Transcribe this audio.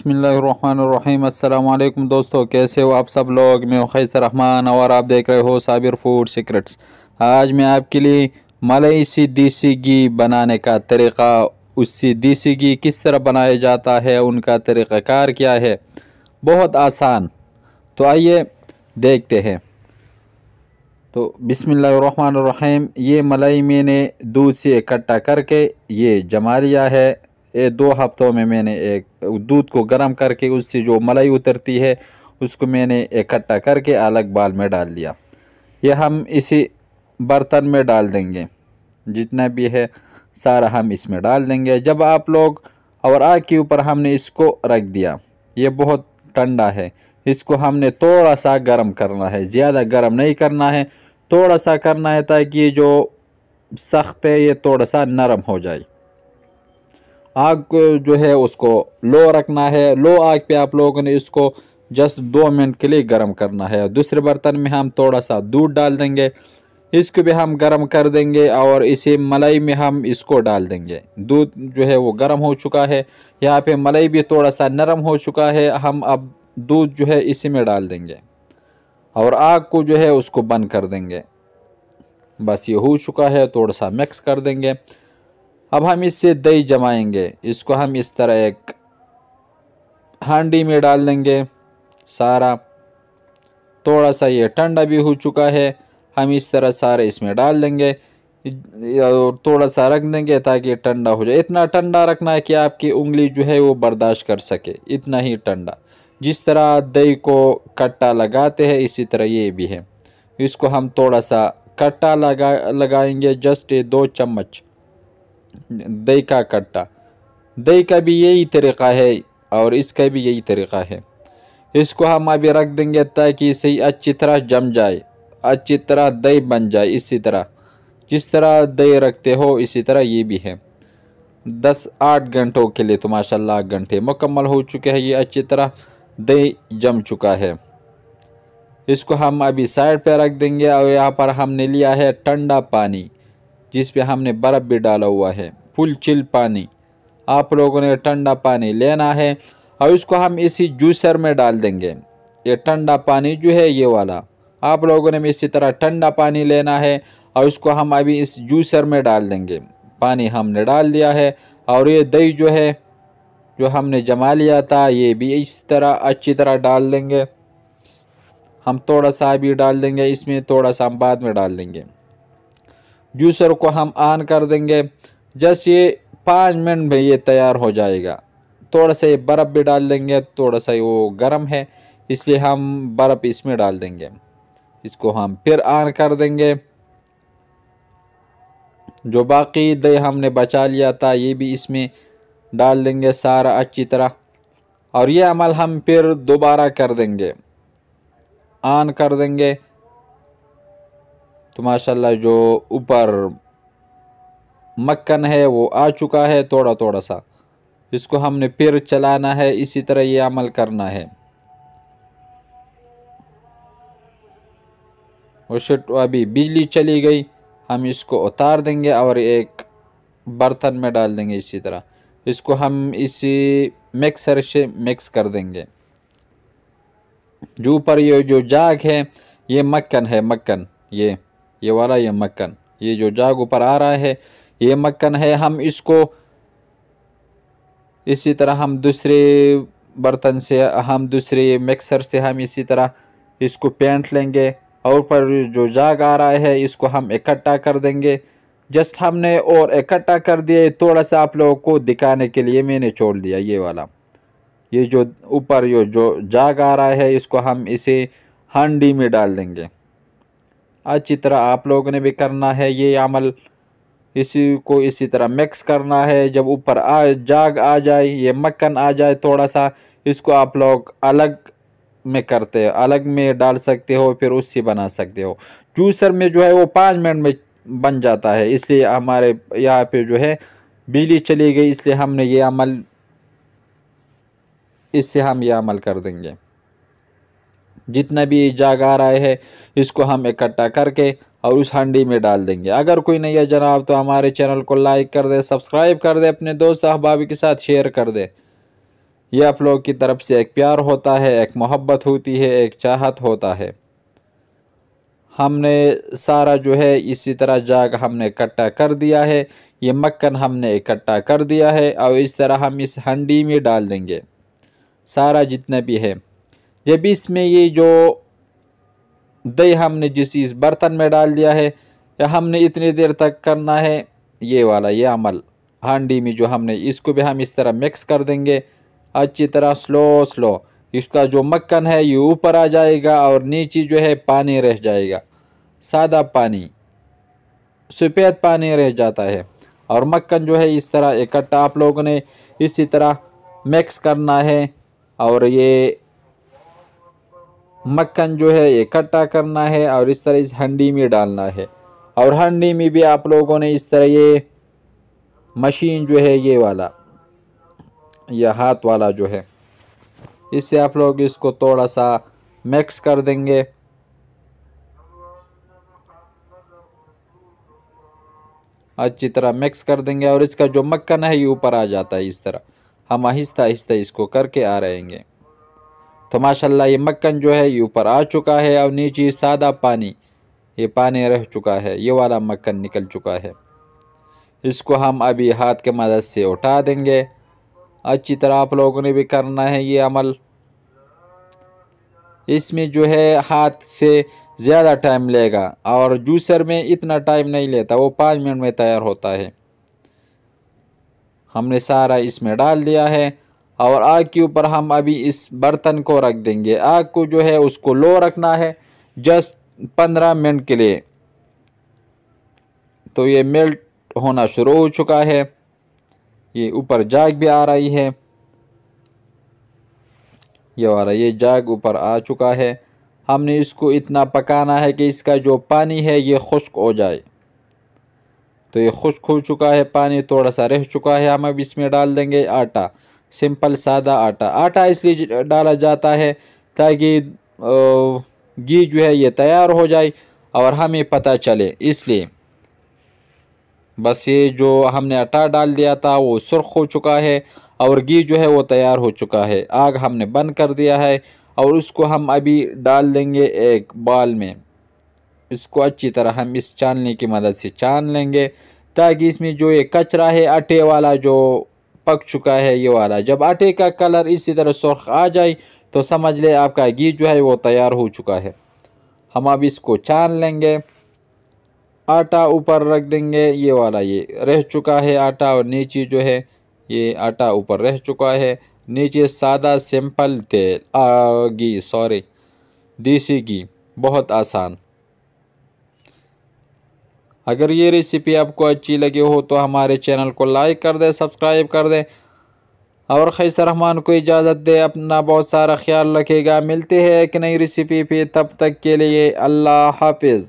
बिस्मिल्लाहिर्रहमानिर्रहीम। अस्सलाम वालेकुम दोस्तों, कैसे हो आप सब लोग। मैं खैसर रहमान और आप देख रहे हो साबिर फूड सीक्रेट्स। आज मैं आपके लिए मलाई सी देसी घी बनाने का तरीक़ा, उससे देसी घी किस तरह बनाया जाता है, उनका तरीक़ाकार क्या है, बहुत आसान। तो आइए देखते हैं। तो बिस्मिल्लाहिर्रहमानिर्रहीम, ये मलाई मैंने दूध से इकट्ठा करके ये जमा लिया है। ये 2 हफ्तों में मैंने एक दूध को गर्म करके उससे जो मलाई उतरती है उसको मैंने इकट्ठा करके अलग बाल में डाल दिया। ये हम इसी बर्तन में डाल देंगे, जितना भी है सारा हम इसमें डाल देंगे। जब आप लोग और आग के ऊपर हमने इसको रख दिया, ये बहुत ठंडा है, इसको हमने थोड़ा सा गर्म करना है, ज़्यादा गर्म नहीं करना है, थोड़ा सा करना है ताकि ये जो सख्त है ये थोड़ा सा नरम हो जाए। आग को जो है उसको लो रखना है। लो आग पे आप लोगों ने इसको जस्ट 2 मिनट के लिए गर्म करना है। दूसरे बर्तन में हम थोड़ा सा दूध डाल देंगे, इसको भी हम गर्म कर देंगे और इसी मलाई में हम इसको डाल देंगे। दूध जो है वो गर्म हो चुका है, यहाँ पे मलाई भी थोड़ा सा नरम हो चुका है। हम अब दूध जो है इसी में डाल देंगे और आग को जो है उसको बंद कर देंगे। बस ये हो चुका है, थोड़ा सा मिक्स कर देंगे। अब हम इससे दही जमाएंगे। इसको हम इस तरह एक हांडी में डाल देंगे सारा। थोड़ा सा ये ठंडा भी हो चुका है, हम इस तरह सारे इसमें डाल देंगे और थोड़ा सा रख देंगे ताकि ये ठंडा हो जाए। इतना ठंडा रखना है कि आपकी उंगली जो है वो बर्दाश्त कर सके, इतना ही ठंडा। जिस तरह दही को कट्टा लगाते हैं इसी तरह ये भी है। इसको हम थोड़ा सा कट्टा लगाएंगे, जस्ट 2 चम्मच दही का कट्टा। दही का भी यही तरीक़ा है और इसका भी यही तरीक़ा है। इसको हम अभी रख देंगे ताकि सही अच्छी तरह जम जाए, अच्छी तरह दही बन जाए। इसी तरह जिस तरह दही रखते हो इसी तरह ये भी है। 10-8 घंटों के लिए तो माशाल्लाह 8 घंटे मुकम्मल हो चुके हैं, ये अच्छी तरह दही जम चुका है। इसको हम अभी साइड पे रख देंगे और यहाँ पर हमने लिया है ठंडा पानी, जिस पे हमने बर्फ़ भी डाला हुआ है, फुल चिल पानी। आप लोगों ने ठंडा पानी लेना है और इसको हम इसी जूसर में डाल देंगे। ये ठंडा पानी जो है ये वाला आप लोगों ने इसी तरह ठंडा पानी लेना है और इसको हम अभी इस जूसर में डाल देंगे। पानी हमने डाल दिया है और ये दही जो है जो हमने जमा लिया था ये भी इस तरह अच्छी तरह डाल देंगे। हम थोड़ा सा अभी डाल देंगे इसमें, थोड़ा सा हम बाद में डाल देंगे। जूसर को हम ऑन कर देंगे, जस्ट ये 5 मिनट में ये तैयार हो जाएगा। थोड़ा सा ये बर्फ़ भी डाल देंगे, थोड़ा सा वो गर्म है इसलिए हम बर्फ़ इसमें डाल देंगे। इसको हम फिर ऑन कर देंगे। जो बाकी दही हमने बचा लिया था ये भी इसमें डाल देंगे सारा अच्छी तरह और ये अमल हम फिर दोबारा कर देंगे, ऑन कर देंगे। तो माशाल्लाह जो ऊपर मक्खन है वो आ चुका है थोड़ा थोड़ा सा। इसको हमने फिर चलाना है, इसी तरह ये अमल करना है। और शिट, अभी बिजली चली गई। हम इसको उतार देंगे और एक बर्तन में डाल देंगे। इसी तरह इसको हम इसी मिक्सर से मिक्स कर देंगे। जो ऊपर ये जो जाग है ये मक्खन है, मक्खन ये वाला, ये मक्खन, ये जो जाग ऊपर आ रहा है ये मक्खन है। हम इसको इसी तरह हम दूसरे बर्तन से, हम दूसरे मिक्सर से हम इसी तरह इसको पेंट लेंगे और ऊपर जो जाग आ रहा है इसको हम इकट्ठा कर देंगे। जस्ट हमने और इकट्ठा कर दिया, थोड़ा सा आप लोगों को दिखाने के लिए मैंने छोड़ दिया। ये वाला ये जो ऊपर ये जो जाग आ रहा है इसको हम इसे हांडी में डाल देंगे। अच्छी तरह आप लोगों ने भी करना है ये अमल, इसी को इसी तरह मिक्स करना है। जब ऊपर जाग आ जाए, ये मक्खन आ जाए थोड़ा सा, इसको आप लोग अलग में करते हैं, अलग में डाल सकते हो, फिर उससे बना सकते हो। जूसर में जो है वो 5 मिनट में बन जाता है, इसलिए हमारे यहाँ पे जो है बिजली चली गई, इसलिए हमने ये अमल, इससे हम ये अमल कर देंगे। जितना भी जाग आ रहा है इसको हम इकट्ठा करके और उस हांडी में डाल देंगे। अगर कोई नहीं है जनाब तो हमारे चैनल को लाइक कर दे, सब्सक्राइब कर दे, अपने दोस्त अहबाब के साथ शेयर कर दे। ये आप लोगों की तरफ से एक प्यार होता है, एक मोहब्बत होती है, एक चाहत होता है। हमने सारा जो है इसी तरह जाग हमने इकट्ठा कर दिया है। ये मक्खन हमने इकट्ठा कर दिया है और इस तरह हम इस हंडी में डाल देंगे सारा जितना भी है। जब इसमें ये जो दही हमने जिस इस बर्तन में डाल दिया है, या हमने इतनी देर तक करना है ये वाला ये अमल हांडी में जो हमने इसको भी हम इस तरह मिक्स कर देंगे अच्छी तरह स्लो। इसका जो मक्खन है ये ऊपर आ जाएगा और नीचे जो है पानी रह जाएगा, सादा पानी, सफ़ेद पानी रह जाता है। और मक्खन जो है इस तरह इकट्ठा आप लोगों ने इसी तरह मिक्स करना है और ये मक्खन जो है इकट्ठा करना है और इस तरह इस हंडी में डालना है। और हंडी में भी आप लोगों ने इस तरह ये मशीन जो है ये वाला या हाथ वाला जो है, इससे आप लोग इसको थोड़ा सा मिक्स कर देंगे। अच्छी तरह मिक्स कर देंगे और इसका जो मक्खन है ये ऊपर आ जाता है। इस तरह हम आहिस्ता आहिस्ता इसको करके आ रहेंगे। तो माशाल्लाह ये मक्खन जो है ये ऊपर आ चुका है और नीचे सादा पानी, ये पानी रह चुका है, ये वाला मक्खन निकल चुका है। इसको हम अभी हाथ के मदद से उठा देंगे। अच्छी तरह आप लोगों ने भी करना है ये अमल। इसमें जो है हाथ से ज़्यादा टाइम लेगा और जूसर में इतना टाइम नहीं लेता, वो 5 मिनट में तैयार होता है। हमने सारा इसमें डाल दिया है और आग के ऊपर हम अभी इस बर्तन को रख देंगे। आग को जो है उसको लो रखना है जस्ट 15 मिनट के लिए। तो ये मेल्ट होना शुरू हो चुका है, ये ऊपर जाग भी आ रही है, ये वाला ये जाग ऊपर आ चुका है। हमने इसको इतना पकाना है कि इसका जो पानी है ये खुश्क हो जाए। तो ये खुश्क हो चुका है, पानी थोड़ा सा रह चुका है। हम अब इसमें डाल देंगे आटा, सिंपल सादा आटा। आटा इसलिए डाला जाता है ताकि घी जो है ये तैयार हो जाए और हमें पता चले, इसलिए बस ये जो हमने आटा डाल दिया था वो सुर्ख हो चुका है और घी जो है वो तैयार हो चुका है। आग हमने बंद कर दिया है और उसको हम अभी डाल देंगे एक बाल में। इसको अच्छी तरह हम इस छानने की मदद से छान लेंगे ताकि इसमें जो ये कचरा है आटे वाला जो पक चुका है ये वाला, जब आटे का कलर इसी तरह सुर्ख आ जाए तो समझ ले आपका घी जो है वो तैयार हो चुका है। हम अब इसको छान लेंगे, आटा ऊपर रख देंगे, ये वाला ये रह चुका है आटा और नीचे जो है ये आटा ऊपर रह चुका है। नीचे सादा सिंपल तेल घी सॉरी देसी घी, बहुत आसान। अगर ये रेसिपी आपको अच्छी लगी हो तो हमारे चैनल को लाइक कर दें, सब्सक्राइब कर दें और खैसर रहमान को इजाज़त दे। अपना बहुत सारा ख्याल रखेगा। मिलते हैं एक नई रेसिपी पे, तब तक के लिए अल्लाह हाफिज़।